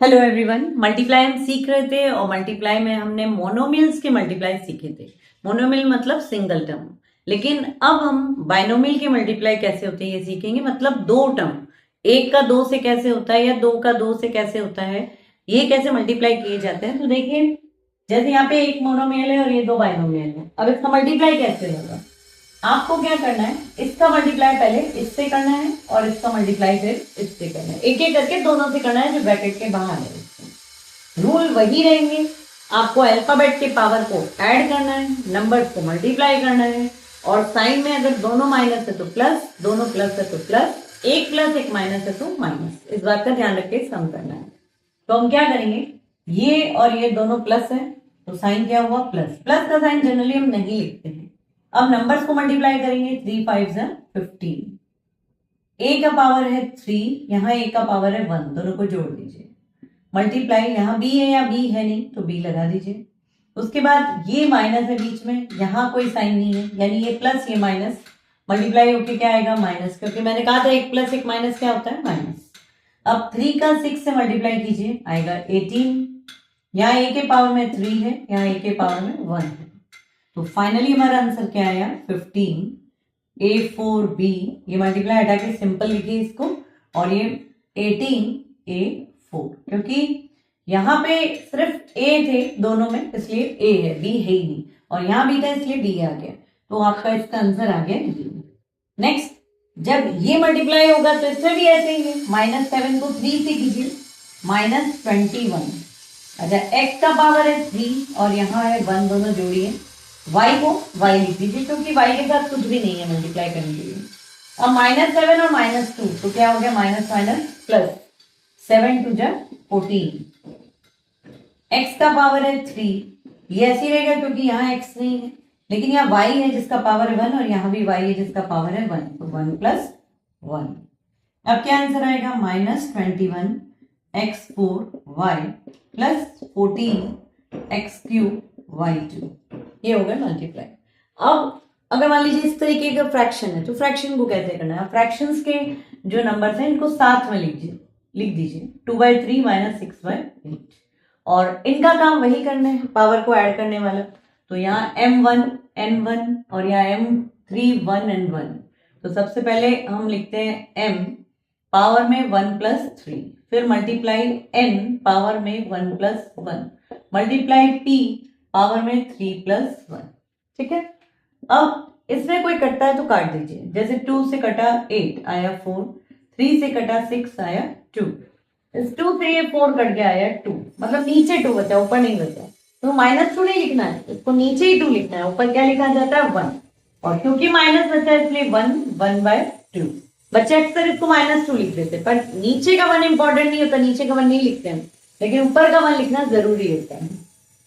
Hello everyone. Multiply हम सीख रहे थे और मल्टीप्लाई में हमने मोनोमियल्स के मल्टीप्लाई सीखे थे। मोनोमियल मतलब सिंगल टर्म, लेकिन अब हम बाइनोमियल के मल्टीप्लाई कैसे होते हैं ये सीखेंगे। मतलब दो टर्म, एक का दो से कैसे होता है या दो का दो से कैसे होता है, ये कैसे मल्टीप्लाई किए जाते हैं। तो देखिए, जैसे यहाँ पे एक मोनोमियल है और ये दो बाइनोमियल है। अब इसका मल्टीप्लाई कैसे होगा, आपको क्या करना है, इसका मल्टीप्लाई पहले इससे करना है और इसका मल्टीप्लाई फिर इससे करना है। एक एक करके दोनों से करना है जो ब्रैकेट के बाहर है। रूल वही रहेंगे, आपको अल्फाबेट के पावर को ऐड करना है, नंबर्स को मल्टीप्लाई करना है, और साइन में अगर दोनों माइनस है तो प्लस, दोनों प्लस है तो प्लस, एक प्लस एक माइनस है तो माइनस। इस बात का ध्यान रख के सम करना है। तो हम क्या करेंगे, ये और ये दोनों प्लस है तो साइन क्या हुआ प्लस। प्लस का साइन जनरली हम नहीं लिखते हैं। अब नंबर्स को मल्टीप्लाई करेंगे, 3 5 15, ए का पावर है 3, यहाँ ए का पावर है 1, दोनों को जोड़ दीजिए। मल्टीप्लाई, यहाँ बी है या बी है नहीं तो बी लगा दीजिए। उसके बाद ये माइनस है बीच में, यहाँ कोई साइन नहीं है, यानी ये प्लस ये माइनस मल्टीप्लाई होके क्या आएगा माइनस, क्योंकि मैंने कहा था एक प्लस एक माइनस क्या होता है माइनस। अब 3 का 6 से मल्टीप्लाई कीजिए, आएगा 18। यहाँ ए के पावर में 3 है, यहाँ ए के पावर में 1 है, तो फाइनली हमारा आंसर क्या आया 15। A4B, ये मल्टीप्लाई हटा के सिंपल लिखिए इसको, और ये 18 A4, क्योंकि यहाँ पे सिर्फ A थे दोनों में इसलिए A है, B है ही नहीं, और यहाँ B था इसलिए B आ गया, तो आपका इसका आंसर आ गया B। नेक्स्ट, जब ये मल्टीप्लाई होगा तो इसमें भी ऐसे ही है, -7 को 3 से कीजिए, -21। अच्छा, x का पावर है 3 और यहाँ है 1, दोनों जोड़िए, y को y लिख दीजिए क्योंकि y के साथ कुछ भी नहीं है मल्टीप्लाई करने के लिए। अब -7 और -2 तो क्या हो गया, माइनस माइनस प्लस, 7 2 जा 14। x का पावर है 3, ये ऐसे रहेगा क्योंकि यहाँ x नहीं है, लेकिन यहाँ y है जिसका पावर है 1 और यहाँ भी y है जिसका पावर है 1, तो 1 + 1। अब क्या आंसर आएगा, -21 x4y + 14 x3 y2। ये हो गया मल्टीप्लाई। अब अगर मान लीजिए इस तरीके का फ्रैक्शन है तो फ्रैक्शन को कैसे करना है। फ्रैक्शंस के जो नंबर्स हैं इनको साथ में लिख दीजिए 2/3 - 6/8, और इनका काम वही करना है, पावर को ऐड करने वाला। तो यहाँ m1 n1 और यहाँ m3 1 and 1। तो सबसे पहले हम लिखते हैं m पावर में 1 + 3, फिर मल्टीप्लाई n पावर में 1 + 1, मल्टीप्लाई p पावर में 3 + 1। ठीक है, अब इसमें कोई कटता है तो काट दीजिए, जैसे 2 से कटा 8 आया 4, 3 से कटा 6 आया 2, इस 2 से ये 4 कट गया आया 2, मतलब नीचे 2 बचा, ऊपर नहीं बचा। तो -2 नहीं लिखना है, इसको नीचे ही 2 लिखना है, ऊपर क्या लिखा जाता है 1, और क्योंकि माइनस बचा है इसलिए 1 1/2। बच्चे अक्सर इसको -2 लिख देते, पर नीचे का 1 इंपॉर्टेंट नहीं होता, नीचे का 1 नहीं लिखते हैं, लेकिन ऊपर का 1 लिखना जरूरी होता है।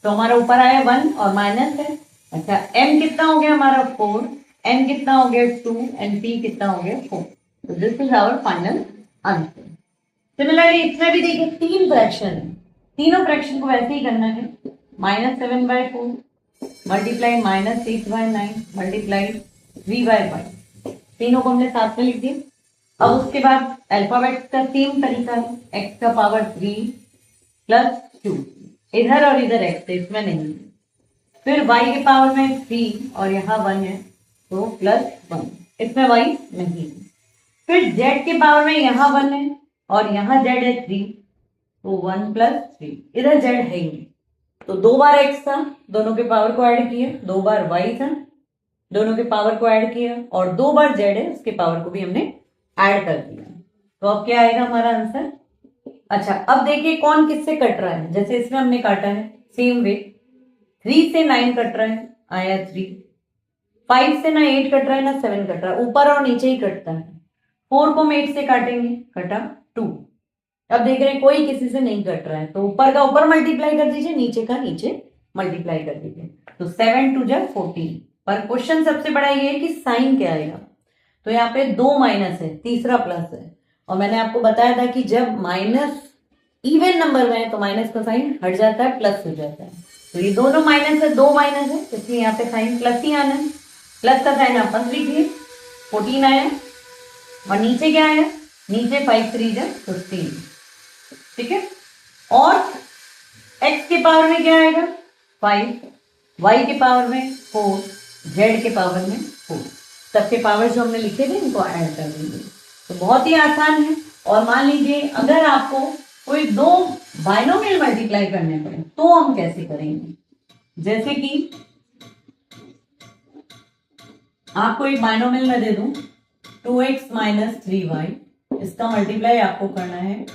तो हमारा ऊपर आया 1 और माइनस है। अच्छा, m कितना हो गया हमारा 4, n कितना हो गया 2, एंड p कितना हो गया 4। तो this is our final answer. Similarly इसमें भी देखिए 3 फ्रैक्शन है, तीनों फ्रैक्शन को वैसे ही करना है, -7/4 मल्टीप्लाई -6/9 मल्टीप्लाई 3/5, तीनों को हमने साथ में लिख दिया। अब उसके बाद अल्फाबेट का सेम तरीका है, x का पावर 3 + 2, इधर और इधर x है, इसमें नहीं। फिर y के पावर में 3 और यहाँ 1 है तो +1, इसमें y नहीं। फिर z के पावर में यहाँ 1 है और यहाँ z है 3, तो 1 + 3, इधर z है ही नहीं, तो 2 बार x था, दोनों के पावर को ऐड किया, 2 बार y था, दोनों के पावर को ऐड किया, और 2 बार z है उसके पावर को भी हमने ऐड कर दिया। तो अब क्या आएगा हमारा आंसर। अच्छा, अब देखिए कौन किससे कट रहा है, जैसे इसमें हमने काटा है सेम वे, 3 से 9 कट रहा है आया 3, 5 से ना 8 कट रहा है ना 7 कट रहा है, ऊपर और नीचे ही कटता है। 4 को हम 8 से काटेंगे, कटा 2। अब देख रहे हैं कोई किसी से नहीं कट रहा है, तो ऊपर का ऊपर मल्टीप्लाई कर दीजिए, नीचे का नीचे मल्टीप्लाई कर दीजिए, तो 7 2 जा 14। पर क्वेश्चन सबसे बड़ा ये है कि साइन क्या आएगा। तो यहाँ पे 2 माइनस है, तीसरा प्लस है, और मैंने आपको बताया था कि जब माइनस इवन नंबर में है तो माइनस का साइन हट जाता है, प्लस हो जाता है। तो ये दोनों माइनस है, 2 माइनस है, इसलिए यहाँ पे साइन प्लस ही आना है। प्लस का साइन आप लिखिए, 14 आया, और नीचे क्या आया, नीचे 5 3 जा 15। ठीक है, और x के पावर में क्या आएगा 5, y के पावर में 4, z के पावर में 4। सबके पावर जो हमने लिखे थे इनको ऐड कर देंगे। तो बहुत ही आसान है। और मान लीजिए अगर आपको कोई दो बाइनोमियल मल्टीप्लाई करने पड़े तो हम कैसे करेंगे। जैसे कि आपको एक बाइनोमियल में दे दूं 2x माइनस 3y, इसका मल्टीप्लाई आपको करना है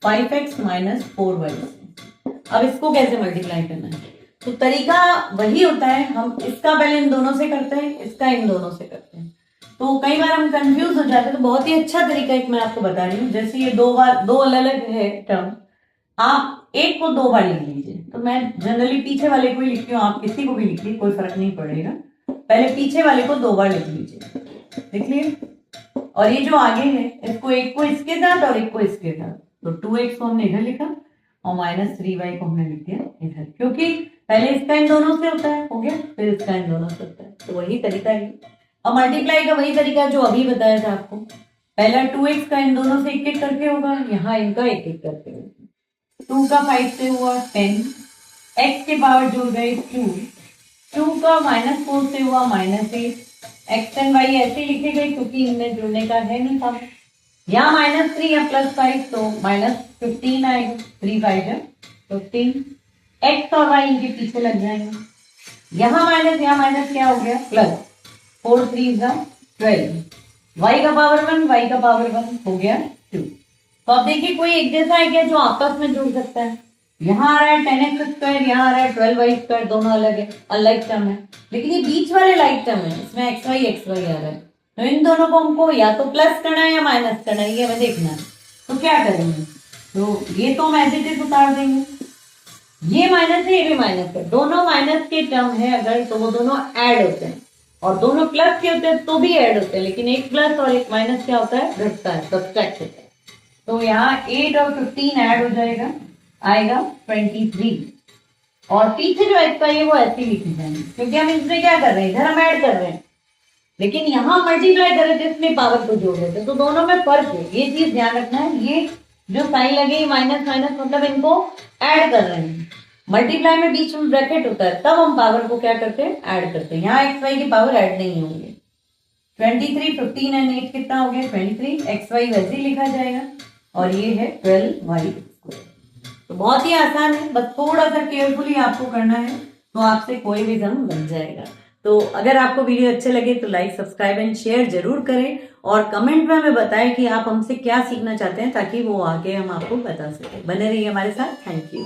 5x माइनस 4y से। अब इसको कैसे मल्टीप्लाई करना है, तो तरीका वही होता है, हम इसका पहले इन दोनों से करते हैं, इसका इन दोनों से करते हैं। तो कई बार हम कंफ्यूज हो जाते हैं, तो बहुत ही अच्छा तरीका एक मैं आपको बता रही हूँ। जैसे ये दो अलग अलग है टर्म, आप एक को 2 बार लिख लीजिए। तो मैं जनरली पीछे वाले को ही लिखती हूँ, आप किसी को भी लिखिए, कोई फर्क नहीं पड़ेगा। पहले पीछे वाले को 2 बार लिख लीजिए, लिख लिए। और ये जो आगे है इसको एक को इसके साथ और एक को इसके साथ, तो 2x को हमने इधर लिखा और माइनस 3y को हमने लिख दिया इधर, क्योंकि पहले इसका इन दोनों से होता है, हो गया, फिर इसका इन दोनों से होता है। तो वही तरीका है और मल्टीप्लाई का वही तरीका जो अभी बताया था आपको। पहला 2x का इन दोनों से एक एक करके होगा, यहाँ इनका एक एक करके होगा। 2 का 5 से हुआ 10, x के पावर जुड़ गए 2 का माइनस 4 से हुआ -8, x एंड y ऐसे लिखे गए क्योंकि इनमें जुड़ने का है नहीं था। यहाँ -3 या +5 तो -15 आएगा, 3 5 है 15, x और y इनके पीछे लग जाएंगे। यहाँ माइनस क्या हो गया प्लस, 4 3 12, y का पावर 1 y का पावर 1 हो गया 2। तो अब देखिए कोई एक जैसा है क्या जो आपस में जुड़ सकता है। यहाँ आ रहा है 10x², यहाँ आ रहा है 12y², दोनों अलग है, अलग टर्म है, लेकिन ये बीच वाले लाइक टर्म है, इसमें xy आ रहा है। तो इन दोनों को हमको या तो प्लस करना है या माइनस करना है, ये हमें देखना है। तो क्या करेंगे, तो ये तो हम एज इट इज उतार देंगे, ये माइनस है ये भी माइनस है, दोनों माइनस के टर्म है अगर, तो वो दोनों ऐड होते हैं, और दोनों प्लस के होते हैं तो भी ऐड होते हैं, लेकिन एक प्लस और एक माइनस क्या होता है, घटता है, सब्ट्रैक्ट होता है। तो यहाँ 8 और 15 ऐड हो जाएगा, आएगा 23, और पीछे जो एक्स है वो ऐसे ही लिखी जाएंगे, क्योंकि हम इसमें क्या कर रहे हैं, इधर हम ऐड कर रहे हैं, लेकिन यहाँ मल्टीप्लाई कर रहे थे, इसमें पावर को जोड़ रहे थे, तो दोनों में फर्क है, ये चीज ध्यान रखना है। ये जो साइन लगे माइनस माइनस मतलब इनको ऐड कर रहे हैं, मल्टीप्लाई में बीच में ब्रैकेट होता है, तब हम पावर को क्या करते हैं, ऐड करते हैं। यहाँ एक्स वाई की पावर ऐड नहीं होंगे। 23 15 एंड 8 कितना हो गया 23, एक्स वाई वैसे ही लिखा जाएगा, और ये है 12y²। तो बहुत ही आसान है, बस थोड़ा सा केयरफुली आपको करना है, तो आपसे कोई भी सम बन जाएगा। तो अगर आपको वीडियो अच्छे लगे तो लाइक सब्सक्राइब एंड शेयर जरूर करें, और कमेंट में हमें बताएं कि आप हमसे क्या सीखना चाहते हैं, ताकि वो आगे हम आपको बता सकें। बने रहिए हमारे साथ। Thank you.